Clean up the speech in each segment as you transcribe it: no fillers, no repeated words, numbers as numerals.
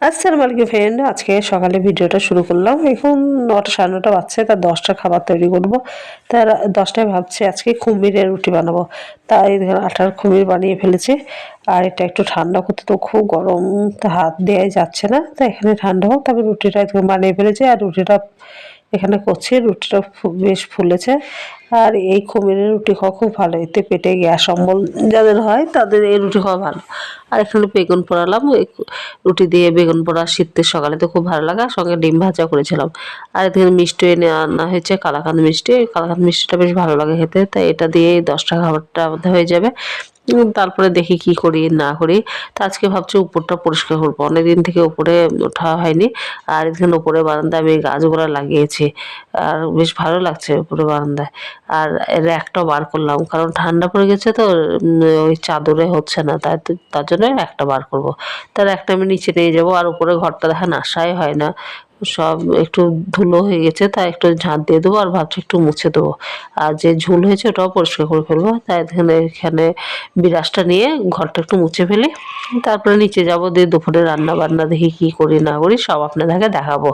আসসালামু আলাইকুম ফ্রেন্ড, আজকে সকালে ভিডিওটা শুরু করলাম। এখন ৯টা ৯:৩০ বাজছে, তার 10টার খাবার তৈরি করব। তার 10টায় ভাবছি আজকে কুমিরের রুটি বানাবো। তাই আটার কুমির বানিয়ে ফেলেছি। আর এটা একটু ঠান্ডা করতে তো খুব গরম, তো হাত দেওয়াই যাচ্ছে না। তো এখানে ঠান্ডা হোক, তারপর রুটিটা একদম বানিয়ে ফেলেছি। আর রুটিটা এখানে করছি, রুটিটা বেশ ফুলেছে। আর এই কুমিরের রুটি খাওয়া খুব ভালো, এতে পেটে গ্যাস অম্বল যাদের হয় তাদের এই রুটি খাওয়া ভালো। আর এখানে বেগুন পোড়ালাম, রুটি দিয়ে বেগুন পোড়া শীতের সকালে তো খুব ভালো লাগে। আর সঙ্গে ডিম ভাজা করেছিলাম। আর এখানে মিষ্টি এনে আনা হয়েছে, কালাকাঁদ মিষ্টি। কালাকাঁদ মিষ্টিটা বেশ ভালো লাগে খেতে, তাই এটা দিয়ে 10টা খাবারটা আমাদের হয়ে যাবে। তারপরে দেখি কি করি না করি। তো আজকে ভাবছি উপরটা পরিষ্কার করবো, অনেকদিন থেকে উপরে ওঠা হয়নি। আর এখানে উপরে বারান্দায় আমি গাছগুলো লাগিয়েছি, আর বেশ ভালো লাগছে উপরে বারান্দায়। আর র্যাকটাও বার করলাম, কারণ ঠান্ডা পড়ে গেছে তো ওই চাদরে হচ্ছে না, তার জন্য একটা বার করব। তার একটা আমি নিচে নিয়ে যাবো। আর উপরে ঘরটা দেখেন আসাই হয় না, সব একটু ধুলো হয়ে গেছে, তাই একটু ঝাঁট দিয়ে দেবো। আর ভাবছি একটু মুছে দেবো। আর যে ঝুল হয়েছে ওটাও পরিষ্কার করে ফেলবো। তাই এখানে এখানে বিরাসটা নিয়ে ঘরটা একটু মুছে ফেলি। তারপরে নিচে যাব, দিয়ে দুপুরে রান্না বান্না দেখি কি করি না করি সব আপনাদেরকে দেখাবো।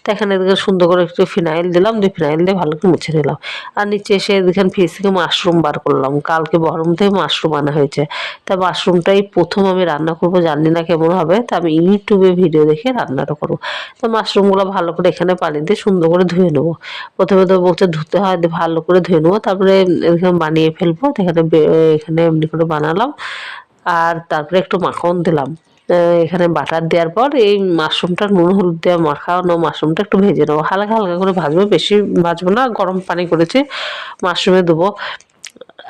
তো এখানে এদিকে সুন্দর করে একটু ফিনাইল দিলাম, দিয়ে ফিনাইল দিয়ে ভালো করে মুছে নিলাম। আর নিচে এসে দেখেন ফ্রিজ থেকে মাশরুম বার করলাম, কালকে বরম থেকে মাশরুম আনা হয়েছে। তা মাশরুমটাই প্রথম আমি রান্না করবো, জানি না কেমন হবে। তা আমি ইউটিউবে ভিডিও দেখে রান্নাটা করবো। তো মাশরুমগুলো ভালো করে এখানে পানি দিয়ে সুন্দর করে ধুয়ে নেবো। প্রথমে তো বলছে ধুতে হয়, দিয়ে ভালো করে ধুয়ে নেবো, তারপরে এখানে বানিয়ে ফেলবো। এখানে এখানে এমনি করে বানালাম। আর তারপরে একটু মাখন দিলাম। এখানে বাটার দেওয়ার পর এই মাশরুমটা নুন হলুদ দেওয়া মাখানো মাশরুমটা একটু ভেজে নেবো, হালকা হালকা করে ভাজবো, বেশি ভাজবো না। গরম পানি করেছি, মাশরুমে দেবো।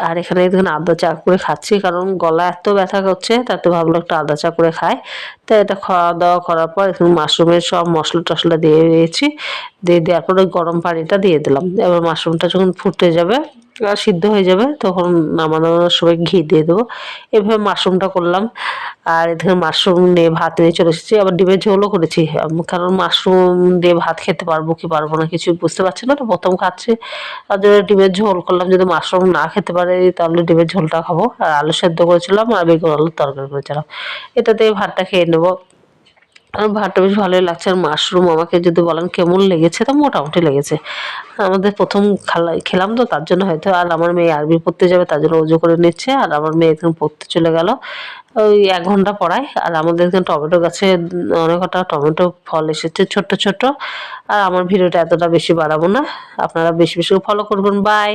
আর এখানে দেখুন আদা চা করে খাচ্ছি, কারণ গলা এত ব্যথা করছে, তাতে ভাবলো একটু আদা চা করে খাই। তো এটা খাওয়া দাওয়া করার পর এখন মাশরুমের সব মশলা টশলা দিয়ে দিয়েছি। দিয়ে দেওয়ার পরে গরম পানিটা দিয়ে দিলাম। এবার মাশরুমটা যখন ফুটে যাবে আর সিদ্ধ হয়ে যাবে, তখন নামানোর সময় ঘি দিয়ে দেবো। এভাবে মাশরুমটা করলাম। আর এখানে মাশরুম নিয়ে ভাত নিয়ে চলে এসেছি, আবার ডিমের ঝোলও করেছি। কারণ মাশরুম দিয়ে ভাত খেতে পারবো কি পারবো না কিছু বুঝতে পারছি না, তো প্রথম খাচ্ছি। তার জন্য ডিমের ঝোল করলাম, যদি মাশরুম না খেতে পারে তাহলে ডিমের ঝোলটা খাবো। আর আলু সেদ্ধ করেছিলাম, আর বেগুন আলুর তরকারি করেছিলাম। এটা দিয়ে ভাতটা খেয়ে নেবো। আমার ভাতটা বেশ ভালোই লাগছে। আর মাশরুম আমাকে যদি বলেন কেমন লেগেছে, তো মোটামুটি লেগেছে। আমাদের প্রথম খেলাম তো তার জন্য হয়তো। আর আমার মেয়ে আরবি পড়তে যাবে, তার জন্য অজু করে নিচ্ছে। আর আমার মেয়ে এখন পড়তে চলে গেল, ওই 1 ঘন্টা পড়ায়। আর আমাদের এখানে টমেটো গাছে অনেক কটা টমেটো ফল এসেছে ছোট্ট ছোট্ট। আর আমার ভিডিওটা এতটা বেশি বাড়াবো না, আপনারা বেশি বেশি ফলো করবেন। বাই।